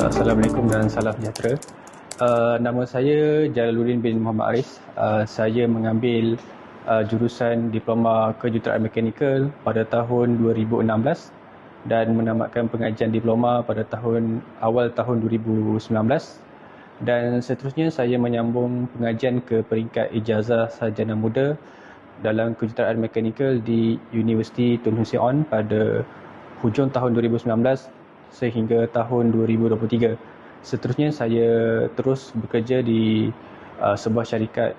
Assalamualaikum dan salam sejahtera. Nama saya Jalaluddin bin Muhammad Aris. Saya mengambil jurusan Diploma Kejuruteraan Mekanikal pada tahun 2016 dan menamatkan pengajian diploma pada awal tahun 2019. Dan seterusnya saya menyambung pengajian ke peringkat ijazah sarjana muda dalam kejuruteraan mekanikal di Universiti Tun Hussein On pada hujung tahun 2019 sehingga tahun 2023. Seterusnya saya terus bekerja di sebuah syarikat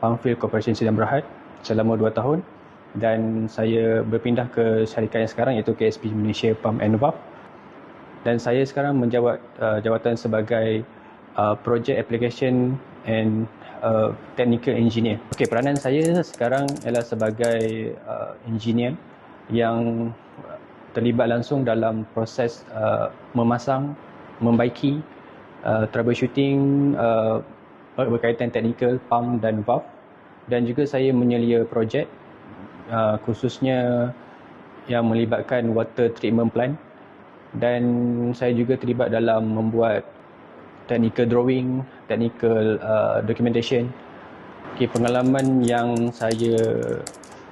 Pumpfield Corporation Sdn Bhd selama 2 tahun dan saya berpindah ke syarikat yang sekarang iaitu KSP Malaysia Pump and Valve, dan saya sekarang menjawat jawatan sebagai Project Application and Technical Engineer. Okey, peranan saya sekarang ialah sebagai engineer yang terlibat langsung dalam proses memasang, membaiki, troubleshooting berkaitan teknikal pump dan valve, dan juga saya menyelia projek khususnya yang melibatkan water treatment plant, dan saya juga terlibat dalam membuat technical drawing, technical documentation. Okay, pengalaman yang saya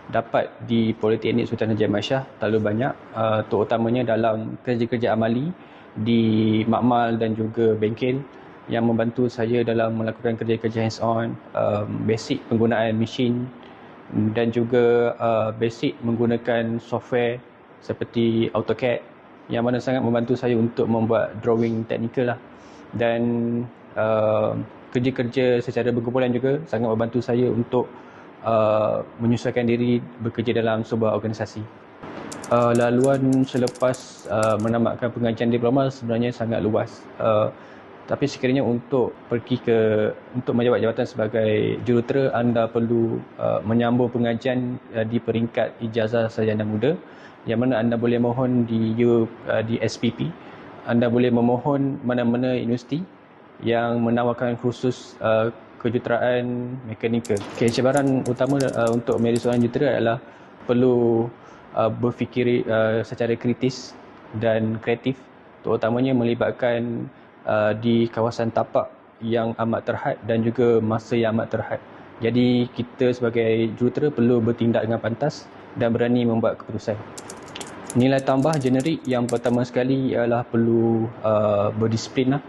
dapat di Politeknik Sultan Haji Ahmad Shah terlalu banyak, terutamanya dalam kerja-kerja amali di makmal dan juga bengkel yang membantu saya dalam melakukan kerja-kerja hands-on, basic penggunaan mesin dan juga basic menggunakan software seperti AutoCAD yang mana sangat membantu saya untuk membuat drawing teknikal lah. Dan kerja-kerja secara berkumpulan juga sangat membantu saya untuk menyesuaikan diri bekerja dalam sebuah organisasi. Laluan selepas menamatkan pengajian diploma sebenarnya sangat luas. Tapi sekiranya untuk menjawat jawatan sebagai jurutera, anda perlu menyambung pengajian di peringkat ijazah sarjana muda, yang mana anda boleh mohon di SPP. Anda boleh memohon mana-mana universiti yang menawarkan khusus kejuruteraan mekanikal. Okay, cabaran utama untuk menjadi seorang jurutera adalah perlu berfikir secara kritis dan kreatif, terutamanya melibatkan di kawasan tapak yang amat terhad dan juga masa yang amat terhad. Jadi kita sebagai jurutera perlu bertindak dengan pantas dan berani membuat keputusan. Nilai tambah generik yang pertama sekali ialah perlu berdisiplin lah.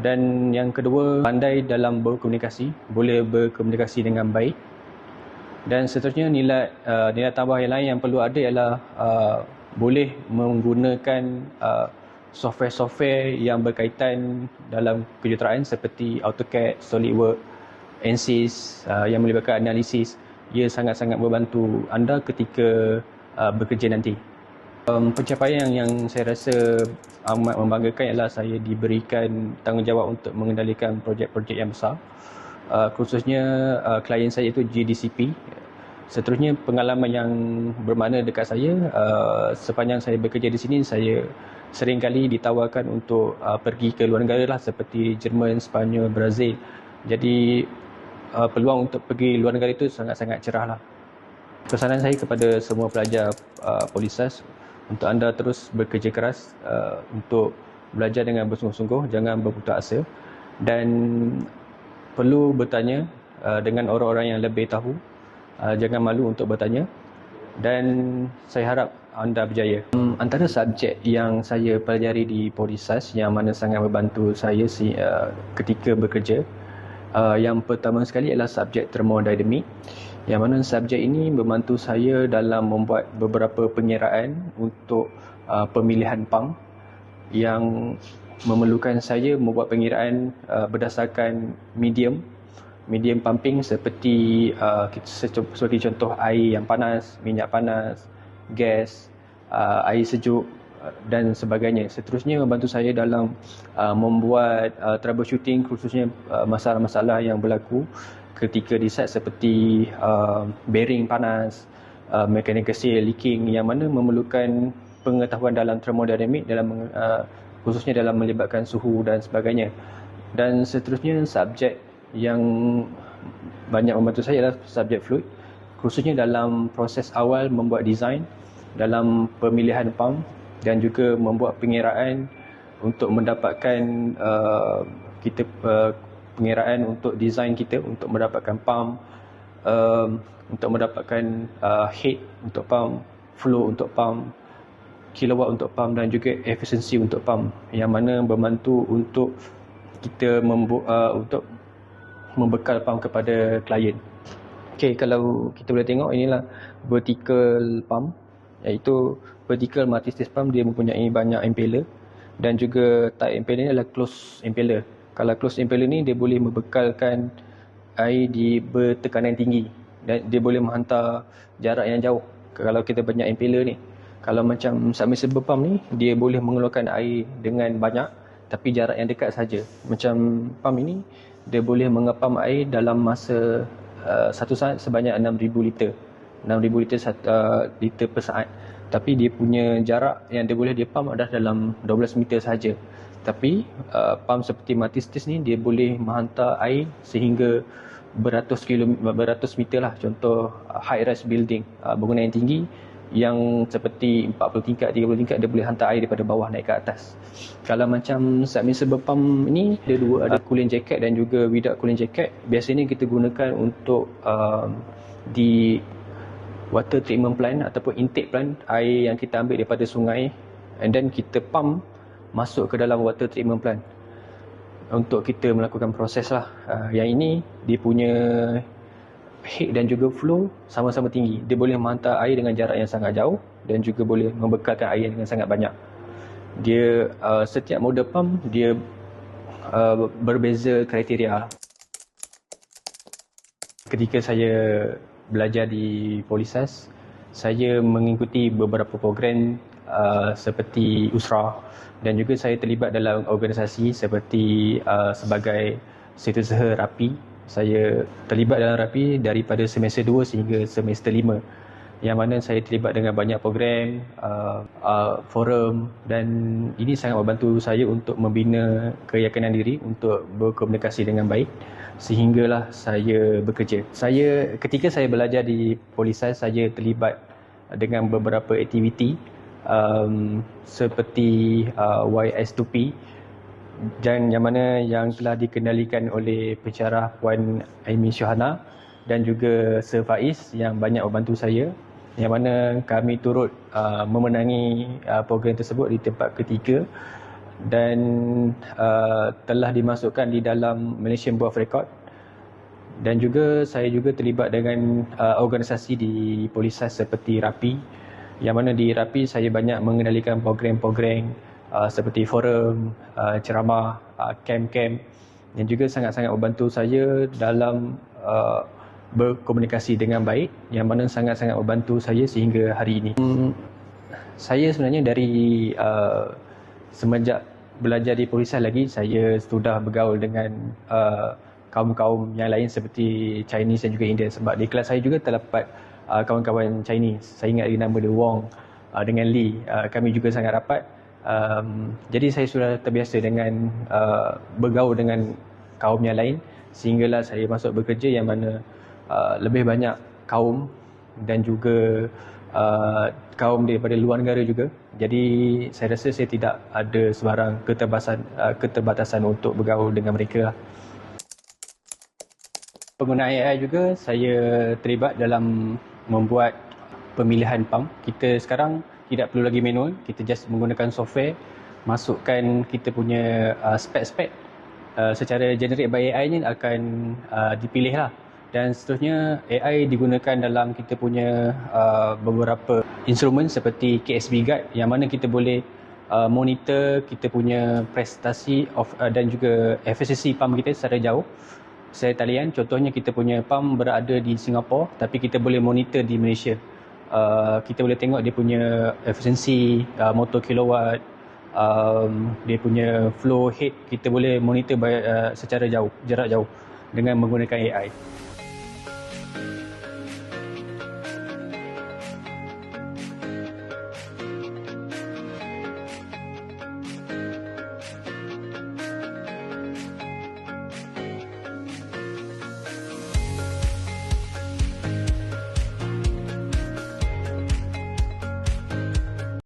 Dan yang kedua, pandai dalam berkomunikasi, boleh berkomunikasi dengan baik. Dan seterusnya nilai tambah yang lain yang perlu ada ialah boleh menggunakan software-software yang berkaitan dalam kejuruteraan seperti AutoCAD, SolidWorks, ANSYS yang melibatkan analisis. Ia sangat-sangat membantu anda ketika bekerja nanti. Pencapaian yang saya rasa amat membanggakan ialah saya diberikan tanggungjawab untuk mengendalikan projek-projek yang besar, khususnya klien saya itu GDCP. Seterusnya pengalaman yang bermakna dekat saya, sepanjang saya bekerja di sini, saya sering kali ditawarkan untuk pergi ke luar negara lah, seperti Jerman, Sepanyol, Brazil. Jadi peluang untuk pergi luar negara itu sangat-sangat cerah lah. Pesanan saya kepada semua pelajar Polisas, untuk anda terus bekerja keras untuk belajar dengan bersungguh-sungguh, jangan berputus asa, dan perlu bertanya dengan orang-orang yang lebih tahu. Jangan malu untuk bertanya, dan saya harap anda berjaya. Antara subjek yang saya pelajari di Polisas yang mana sangat membantu saya ketika bekerja, yang pertama sekali adalah subjek termodinamik, yang mana subjek ini membantu saya dalam membuat beberapa pengiraan untuk pemilihan pump yang memerlukan saya membuat pengiraan berdasarkan medium pumping seperti contoh air yang panas, minyak panas, gas, air sejuk dan sebagainya. Seterusnya membantu saya dalam membuat troubleshooting, khususnya masalah-masalah yang berlaku ketika di site seperti bearing panas, mechanical seal leaking, yang mana memerlukan pengetahuan dalam thermodinamik, khususnya dalam melibatkan suhu dan sebagainya. Dan seterusnya subjek yang banyak membantu saya adalah subjek fluid, khususnya dalam proses awal membuat design dalam pemilihan pump dan juga membuat pengiraan untuk mendapatkan kita pengiraan untuk design kita, untuk mendapatkan pump, untuk mendapatkan head untuk pump, flow untuk pump, kilowatt untuk pump dan juga efisiensi untuk pump, yang mana membantu untuk kita untuk membekal pump kepada klien. Okey, kalau kita boleh tengok, inilah vertical pump, iaitu vertical multi-stage pump. Dia mempunyai banyak impeller dan juga type impeller ni adalah closed impeller. Kalau closed impeller ni, dia boleh membekalkan air di bertekanan tinggi dan dia boleh menghantar jarak yang jauh. Kalau kita banyak impeller ni, kalau macam submersible pump ni, dia boleh mengeluarkan air dengan banyak tapi jarak yang dekat saja. Macam pump ini, dia boleh mengepam air dalam masa satu saat sebanyak 6,000 liter. 6,000 liter per saat. Tapi dia punya jarak yang dia boleh pump adalah dalam 12 meter saja. Tapi pump seperti multi-stage ni, dia boleh menghantar air sehingga beratus meter lah. Contoh high-rise building, bangunan yang tinggi yang seperti 40 tingkat, 30 tingkat, dia boleh hantar air daripada bawah naik ke atas. Kalau macam submersible pump ni, dia dua, ada cooling jacket dan juga without cooling jacket. Biasanya kita gunakan untuk di water treatment plant ataupun intake plant, air yang kita ambil daripada sungai and then kita pump masuk ke dalam water treatment plant untuk kita melakukan proses lah. Yang ini dia punya head dan juga flow sama-sama tinggi. Dia boleh menghantar air dengan jarak yang sangat jauh dan juga boleh membekalkan air dengan sangat banyak. Dia setiap model pump dia berbeza kriteria. Ketika saya belajar di Polisas, saya mengikuti beberapa program seperti USRA dan juga saya terlibat dalam organisasi seperti sebagai setiausaha RAPI. Saya terlibat dalam RAPI daripada semester 2 sehingga semester 5, yang mana saya terlibat dengan banyak program, forum, dan ini sangat membantu saya untuk membina keyakinan diri untuk berkomunikasi dengan baik sehinggalah saya bekerja. Ketika saya belajar di Polisas, saya terlibat dengan beberapa aktiviti seperti YS2P, yang mana yang telah dikendalikan oleh pensyarah Puan Aimee Syuhana dan juga Sir Faiz yang banyak membantu saya, yang mana kami turut memenangi program tersebut di tempat ketiga dan telah dimasukkan di dalam Malaysian Board of Record. Dan juga saya juga terlibat dengan organisasi di Polisas seperti RAPI, yang mana di RAPI saya banyak mengendalikan program-program seperti forum, ceramah, camp-camp, yang juga sangat-sangat membantu saya dalam berkomunikasi dengan baik, yang mana sangat-sangat membantu saya sehingga hari ini. Saya sebenarnya dari semenjak belajar di Polisas lagi, saya sudah bergaul dengan kaum-kaum yang lain seperti Chinese dan juga Indian, sebab di kelas saya juga terdapat kawan-kawan Chinese. Saya ingat lagi nama dia Wong dengan Lee. Kami juga sangat rapat. Jadi saya sudah terbiasa dengan bergaul dengan kaum yang lain sehinggalah saya masuk bekerja, yang mana lebih banyak kaum dan juga kaum daripada luar negara juga. Jadi saya rasa saya tidak ada sebarang keterbatasan untuk bergaul dengan mereka. Penggunaan AI juga, saya terlibat dalam membuat pemilihan pump. Kita sekarang tidak perlu lagi manual, kita just menggunakan software, masukkan kita punya spek-spek secara generate by AI ni akan dipilih lah. Dan seterusnya AI digunakan dalam kita punya beberapa instrumen seperti KSB Guide, yang mana kita boleh monitor kita punya prestasi dan juga efisiensi pump kita secara jauh. Saya talian, contohnya kita punya pump berada di Singapura tapi kita boleh monitor di Malaysia. Kita boleh tengok dia punya efisiensi, motor kilowatt, dia punya flow head, kita boleh monitor secara jauh, jarak jauh dengan menggunakan AI.